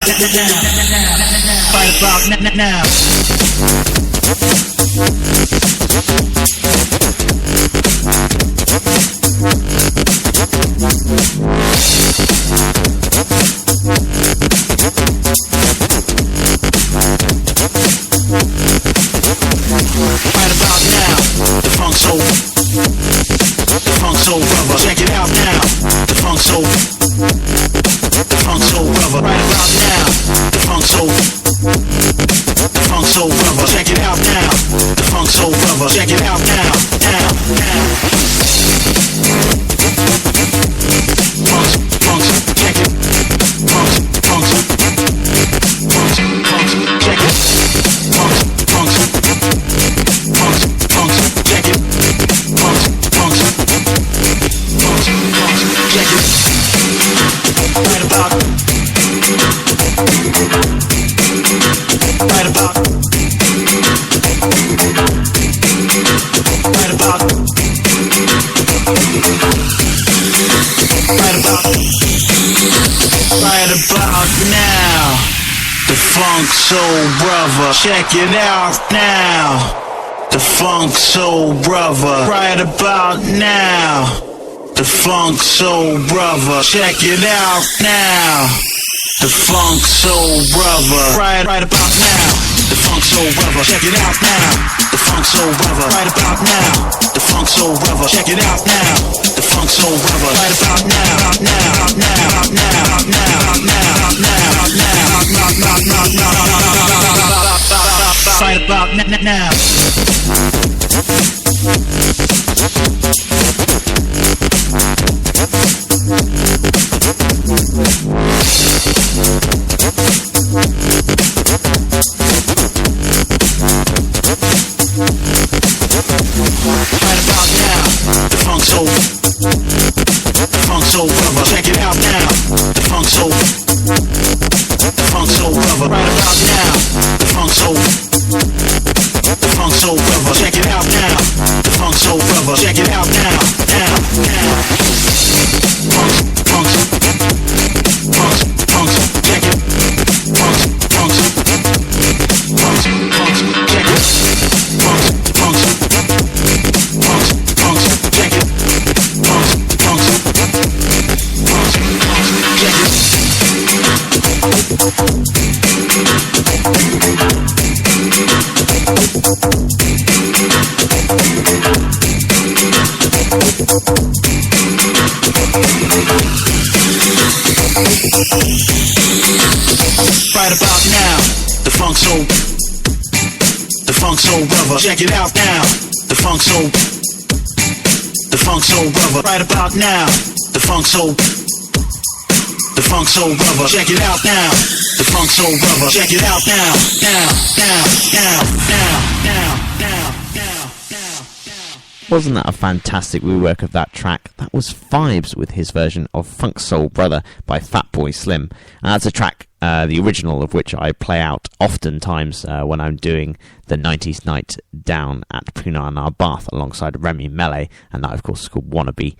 Right about now. Right about now, the funk soul brother. Check it out now, the funk soul brother. Right about now, the funk soul brother. Check it out now, the funk soul brother. Check it out now. Funks, check it. Funks, check it. Funks, check it. Funks, check it. Right about now, the funk soul brother. Check it out now, the funk soul brother. Right about now, the funk soul brother. Check it out now, the funk soul brother. Right about now, the funk soul brother. Check it out now, the funk soul brother. Right about now, the funk soul brother. Check it out now, the funk soul brother. Right about now. Right about now. Soul brother, check it out now. The funk soul brother. Right about now, the funk soul brother. Check it out now, the funk soul brother. Check it out now. Funks, check it. Funks, check it. Funks, check it. Right about now, the funk soul brother. Check it out now, the funk soul brother. Right about now, the funk soul brother. Check it out now, the funk soul brother. Check it out now. Wasn't that a fantastic rework of that track? That was Fibes with his version of Funk Soul Brother by Fatboy Slim. And that's a track, the original of which I play out oftentimes when I'm doing the 90s night down at Punana Bath alongside Remy Mele, and that of course is called Wannabe.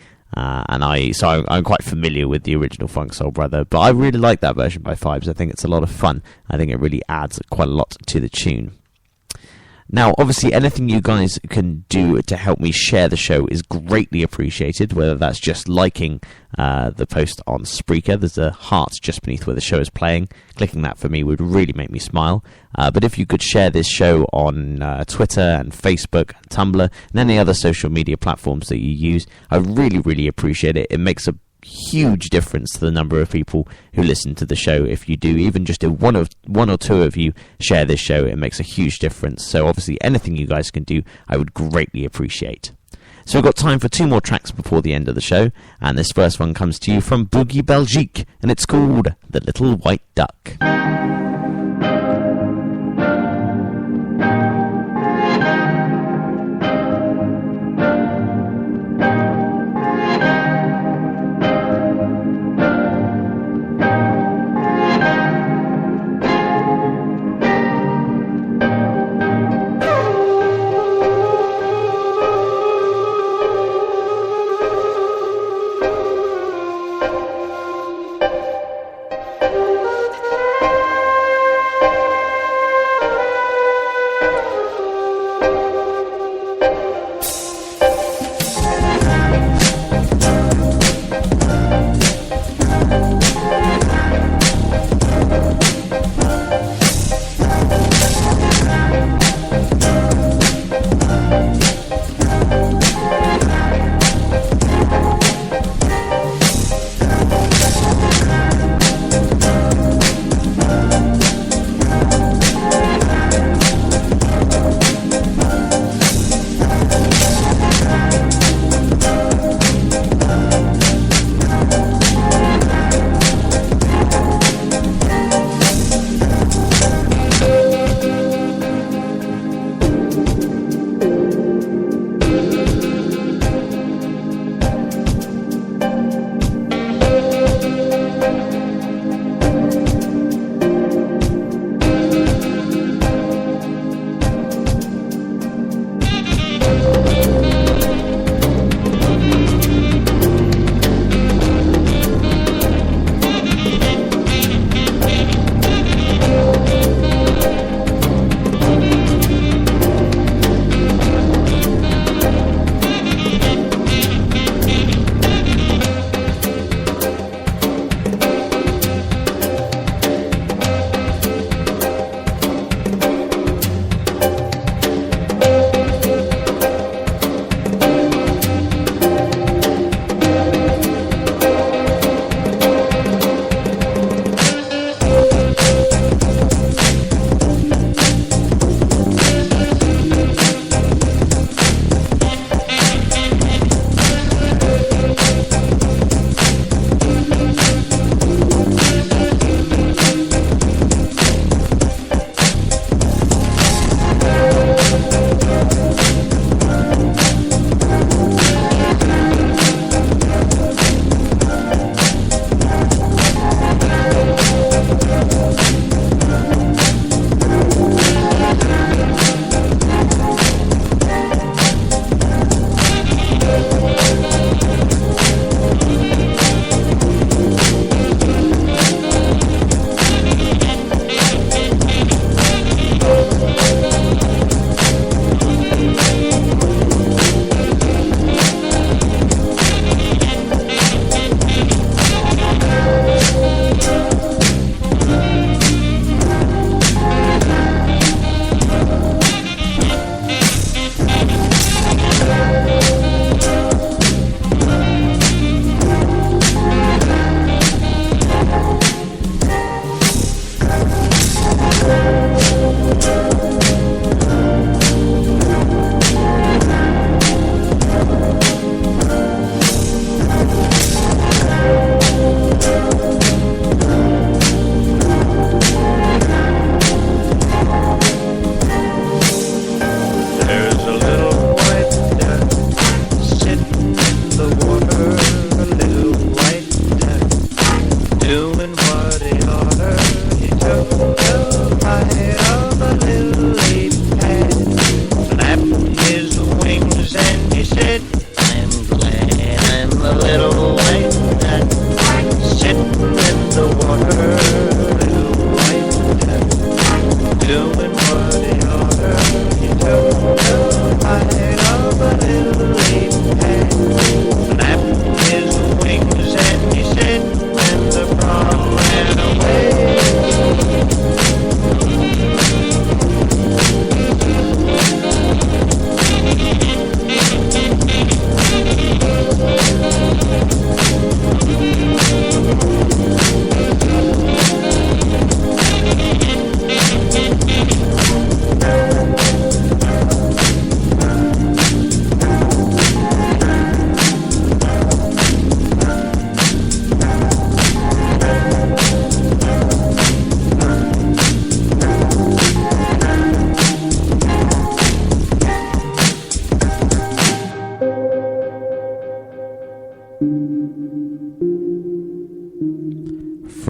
So I'm quite familiar with the original Funk Soul Brother, but I really like that version by Fibes. I think it's a lot of fun. I think it really adds quite a lot to the tune. Now, obviously, anything you guys can do to help me share the show is greatly appreciated, whether that's just liking the post on Spreaker. There's a heart just beneath where the show is playing. Clicking that for me would really make me smile. But if you could share this show on Twitter and Facebook and Tumblr and any other social media platforms that you use, I really, really appreciate it. It makes a huge difference to the number of people who listen to the show. If you do, even just if one or two of you share this show, it makes a huge difference. So obviously anything you guys can do, I would greatly appreciate. So we've got time for 2 more tracks before the end of the show, and this first one comes to you from Boogie Belgique, and it's called The Little White Duck.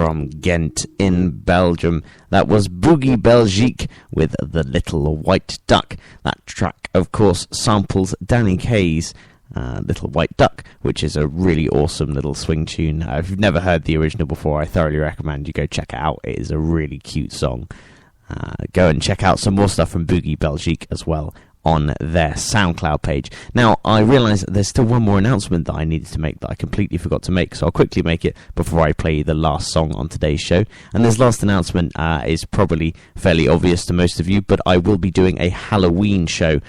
from Ghent in Belgium. That was Boogie Belgique with The Little White Duck. That track, of course, samples Danny Kaye's Little White Duck, which is a really awesome little swing tune. If you've never heard the original before, I thoroughly recommend you go check it out. It is a really cute song. Go and check out some more stuff from Boogie Belgique as well on their SoundCloud page. Now, I realise that there's still one more announcement that I needed to make that I completely forgot to make, so I'll quickly make it before I play the last song on today's show. And this last announcement is probably fairly obvious to most of you, but I will be doing a Halloween show.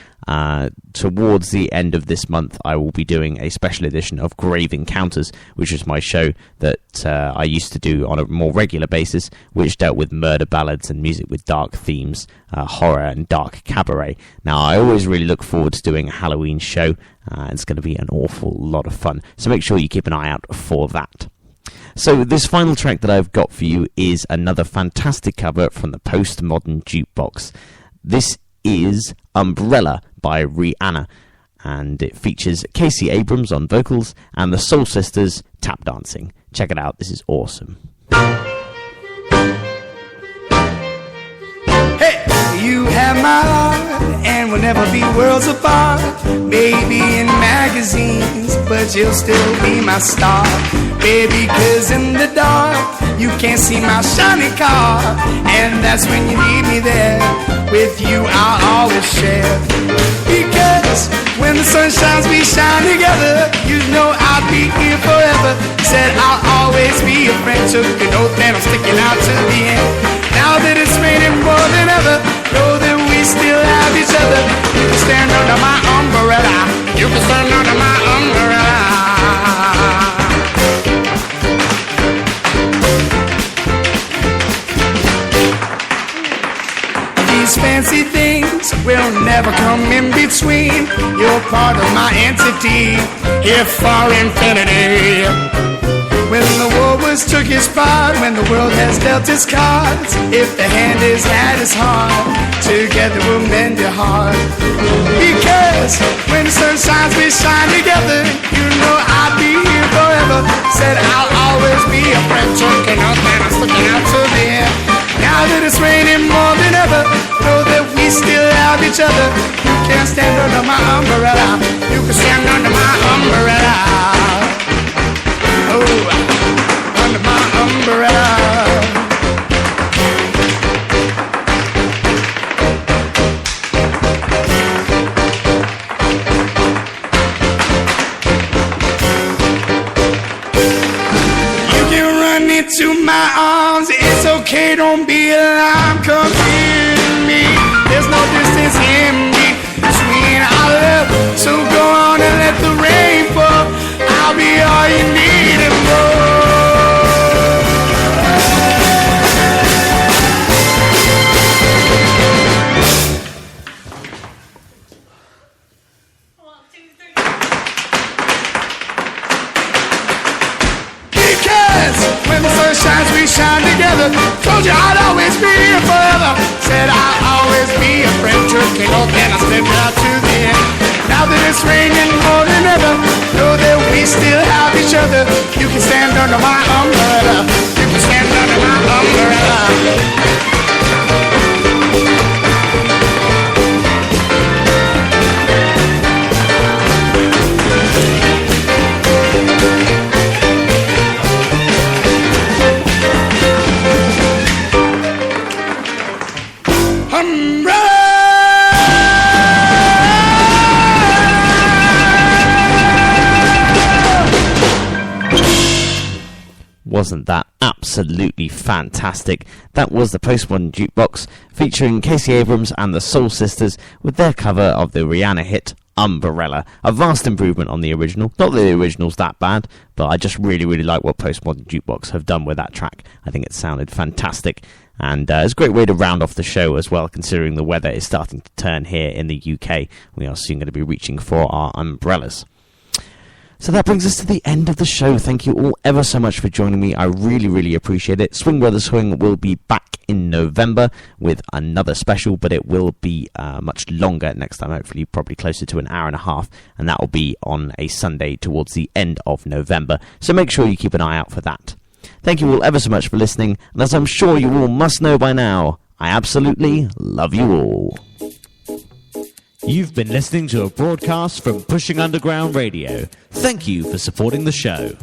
Towards the end of this month, I will be doing a special edition of Grave Encounters, which is my show that I used to do on a more regular basis, which dealt with murder ballads and music with dark themes, horror and dark cabaret. Now, I always really look forward to doing a Halloween show. It's going to be an awful lot of fun, so make sure you keep an eye out for that. So this final track that I've got for you is another fantastic cover from the Postmodern Jukebox. This is Umbrella by Rihanna, and it features Casey Abrams on vocals and the Soul Sisters tap dancing. Check it out, this is awesome. Hey, you have my heart and we'll never be worlds apart. Maybe in magazines, but you'll still be my star. Baby, 'cause in the dark you can't see my shiny car, and that's when you need me there. With you I'll always share, because when the sun shines we shine together. You know I'll be here forever. Said I'll always be a friend. Took an oath and I'm sticking out to the end. Now that it's raining more than ever, know that we still have each other. You can stand under my umbrella. You can stand under my umbrella. These fancy things will never come in between. You're part of my entity, here for infinity. When the war took his part, when the world has dealt its cards, if the hand is at its heart, together we'll mend your heart. Because when the sun shines we shine together. You know I'll be here forever. Said I'll always be a friend. Choking up and I'm sticking out to the end. Now that it's raining more than ever, know that we still have each other. You can stand under my umbrella. You can stand under my umbrella. Oh, under my umbrella. You can run into my arms. It's okay, don't be alarmed. Come here to me. There's no distance in between our love. So go on and let the rain fall. I'll be all you need and more. Because when the sun shines we shine together. Told you I'd always be here forever. Said I'll always be a friend. Drinking oath and I stepped out to the end. Now that it's raining more than ever, know that we still have each other. You can stand under my umbrella. You can stand under my umbrella. Wasn't that absolutely fantastic? That was the Postmodern Jukebox featuring Casey Abrams and the Soul Sisters with their cover of the Rihanna hit Umbrella. A vast improvement on the original. Not that the original's that bad, but I just really like what Postmodern Jukebox have done with that track. I think it sounded fantastic. And it's a great way to round off the show as well, considering the weather is starting to turn here in the UK. We are soon going to be reaching for our umbrellas. So that brings us to the end of the show. Thank you all ever so much for joining me. I really appreciate it. Swing Brother Swing will be back in November with another special, but it will be much longer next time, hopefully probably closer to an hour and a half, and that will be on a Sunday towards the end of November. So make sure you keep an eye out for that. Thank you all ever so much for listening, and as I'm sure you all must know by now, I absolutely love you all. You've been listening to a broadcast from Pushing Underground Radio. Thank you for supporting the show.